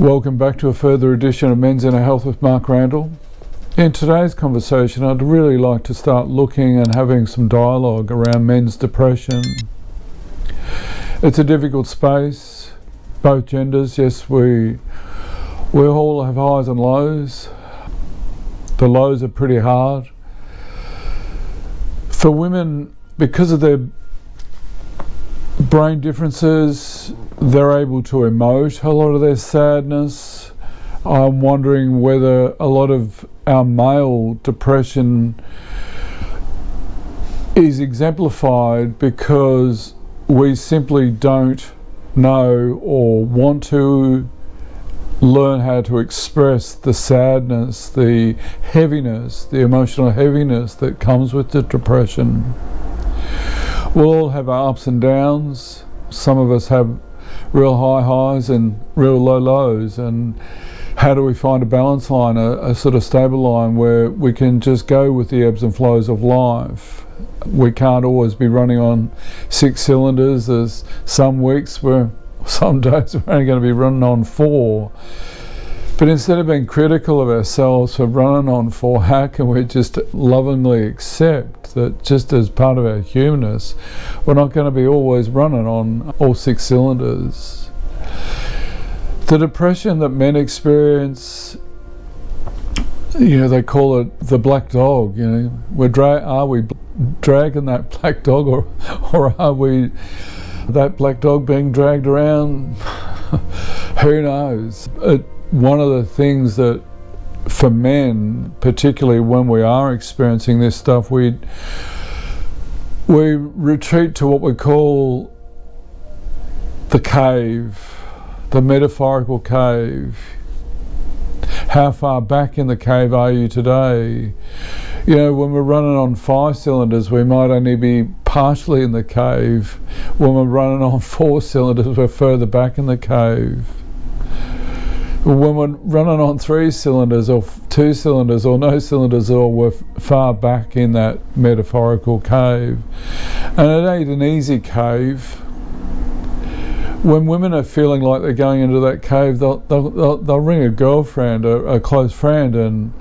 Welcome back to a further edition of Men's Inner Health with Mark Randall. In today's conversation, I'd really like to start looking and having some dialogue around men's depression. It's a difficult space, both genders. Yes, we all have highs and lows. The lows are pretty hard. For women, because of their brain differences, they're able to emote a lot of their sadness. I'm wondering whether a lot of our male depression is exemplified because we simply don't know or want to learn how to express the sadness, the heaviness, the emotional heaviness that comes with the depression. We'll all have our ups and downs. Some of us have real high highs and real low lows, and how do we find a balance line, a sort of stable line where we can just go with the ebbs and flows of life? We can't always be running on 6 cylinders. There's some weeks where some days we're only going to be running on 4. But instead of being critical of ourselves for running on 4, how can we just lovingly accept that just as part of our humanness, we're not going to be always running on all 6 cylinders? The depression that men experience, they call it the black dog. Are we dragging that black dog, or are we that black dog being dragged around? Who knows? One of the things that for men, particularly when we are experiencing this stuff, we retreat to what we call the cave, the metaphorical cave. How far back in the cave are you today? When we're running on 5 cylinders, we might only be partially in the cave. When we're running on 4 cylinders, we're further back in the cave. When we're running on 3 cylinders or 2 cylinders or no cylinders at all, we're far back in that metaphorical cave. And it ain't an easy cave. When women are feeling like they're going into that cave, they'll ring a girlfriend, a close friend, and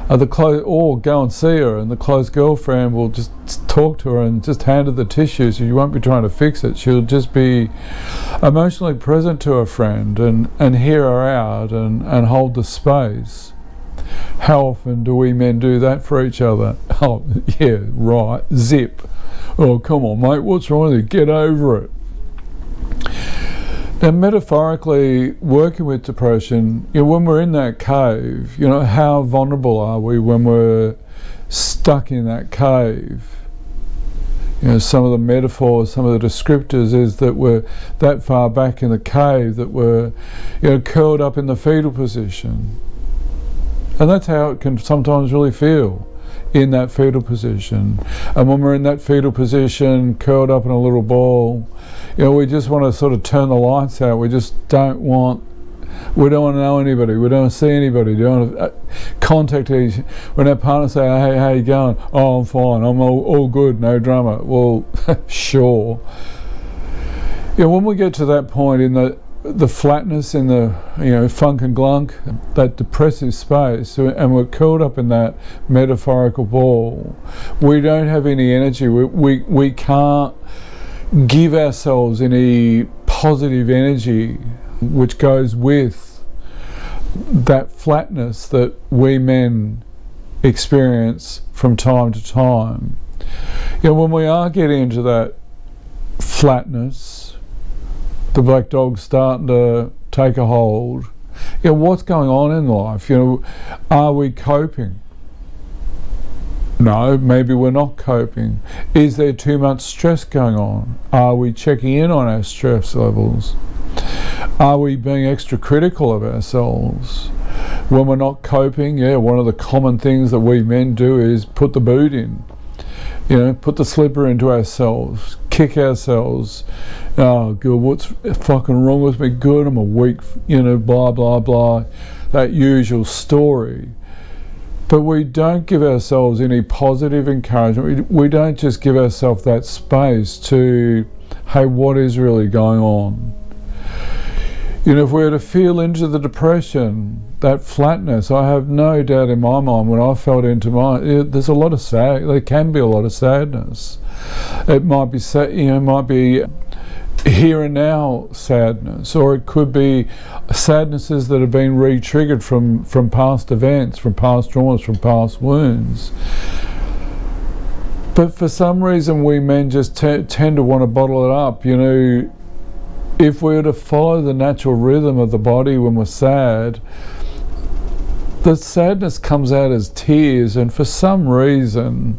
or go and see her, and the close girlfriend will just talk to her and just hand her the tissues. She won't be trying to fix it. She'll just be emotionally present to her friend and hear her out and hold the space. How often do we men do that for each other? Oh, yeah, right, zip. Oh, come on, mate, what's wrong with you? Get over it. Now, metaphorically, working with depression, when we're in that cave, how vulnerable are we when we're stuck in that cave? Some of the metaphors, some of the descriptors is that we're that far back in the cave that we're, curled up in the fetal position. And that's how it can sometimes really feel, in that fetal position. And when we're in that fetal position, curled up in a little ball, we just want to sort of turn the lights out. We don't want to know anybody. We don't want to see anybody. We don't want to contact each. When our partner say, "Hey, how you going?" "Oh, I'm fine. I'm all good. No drama." Well, sure. When we get to that point in the flatness, in the funk and glunk, that depressive space, and we're curled up in that metaphorical ball, we don't have any energy. We can't give ourselves any positive energy which goes with that flatness that we men experience from time to time. When we are getting into that flatness, the black dog's starting to take a hold. What's going on in life? Are we coping? No, maybe we're not coping. Is there too much stress going on? Are we checking in on our stress levels? Are we being extra critical of ourselves? When we're not coping, one of the common things that we men do is put the boot in. Put the slipper into ourselves, kick ourselves. Oh, good, what's fucking wrong with me? Good, I'm a weak, blah, blah, blah. That usual story. But we don't give ourselves any positive encouragement. We don't just give ourselves that space to, hey, what is really going on? If we were to feel into the depression, that flatness, I have no doubt in my mind when I felt into mine, there's a lot of there can be a lot of sadness. It might be it might be here and now sadness, or it could be sadnesses that have been re-triggered from past events, from past traumas, from past wounds. But for some reason we men just tend to want to bottle it up. If we were to follow the natural rhythm of the body when we're sad, the sadness comes out as tears, and for some reason,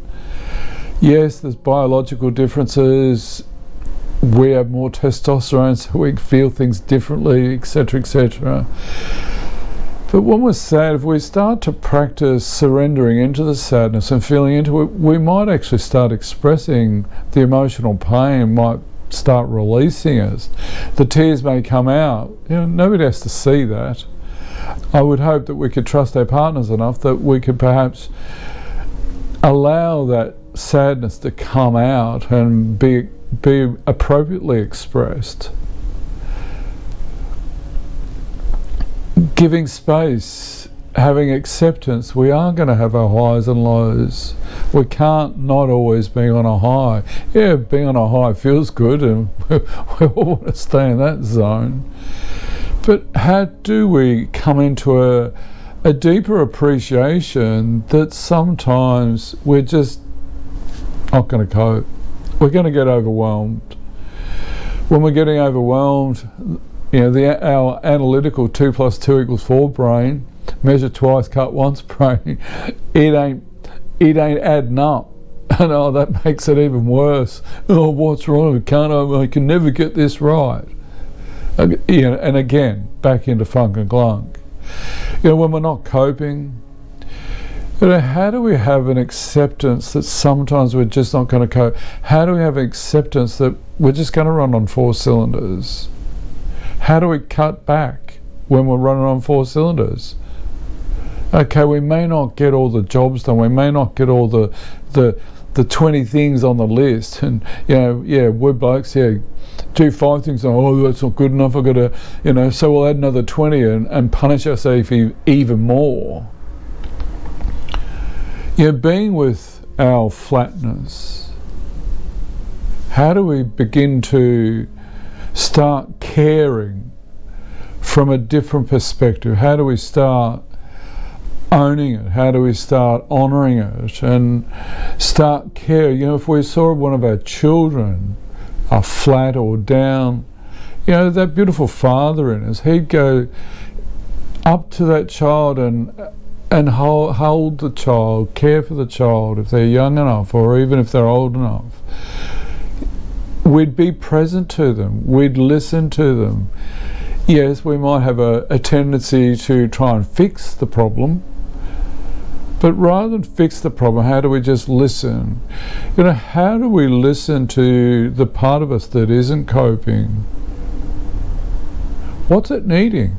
yes, there's biological differences, we have more testosterone so we feel things differently, etc., etc. But when we're sad, if we start to practice surrendering into the sadness and feeling into it, we might actually start expressing the emotional pain, might start releasing it. The tears may come out. Nobody has to see that. I would hope that we could trust our partners enough that we could perhaps allow that sadness to come out and be appropriately expressed. Giving space, having acceptance, we are going to have our highs and lows. We can't not always be on a high. Yeah, being on a high feels good and we all want to stay in that zone. But how do we come into a deeper appreciation that sometimes we're just not going to cope? We're going to get overwhelmed. When we're getting overwhelmed, our analytical 2 + 2 = 4 brain, measure twice, cut once brain, it ain't adding up. And that makes it even worse. What's wrong? I can never get this right. And again, back into funk and glunk. When we're not coping, how do we have an acceptance that sometimes we're just not going to cope? How do we have acceptance that we're just going to run on 4 cylinders? How do we cut back when we're running on 4 cylinders? Okay, we may not get all the jobs done, we may not get all the 20 things on the list, and we're blokes, do 5 things, that's not good enough, I've got to, so we'll add another 20 and punish ourselves even more. Being with our flatness, how do we begin to start caring from a different perspective? How do we start owning it? How do we start honouring it and start caring? If we saw one of our children are flat or down, that beautiful father in us, he'd go up to that child and hold the child, care for the child if they're young enough or even if they're old enough. We'd be present to them, we'd listen to them. Yes, we might have a tendency to try and fix the problem, but rather than fix the problem, how do we just listen? How do we listen to the part of us that isn't coping? What's it needing?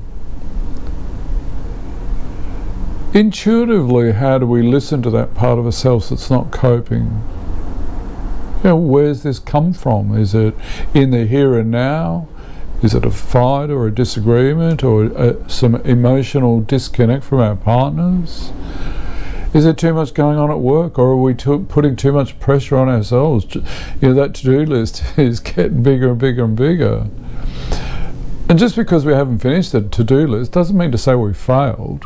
Intuitively, how do we listen to that part of ourselves that's not coping? Where's this come from? Is it in the here and now? Is it a fight or a disagreement or some emotional disconnect from our partners? Is there too much going on at work, or are we putting too much pressure on ourselves? That to-do list is getting bigger and bigger and bigger. And just because we haven't finished the to-do list doesn't mean to say we failed.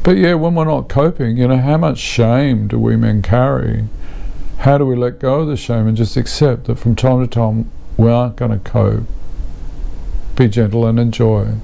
But when we're not coping, how much shame do we men carry? How do we let go of the shame and just accept that from time to time we aren't going to cope? Be gentle and enjoy.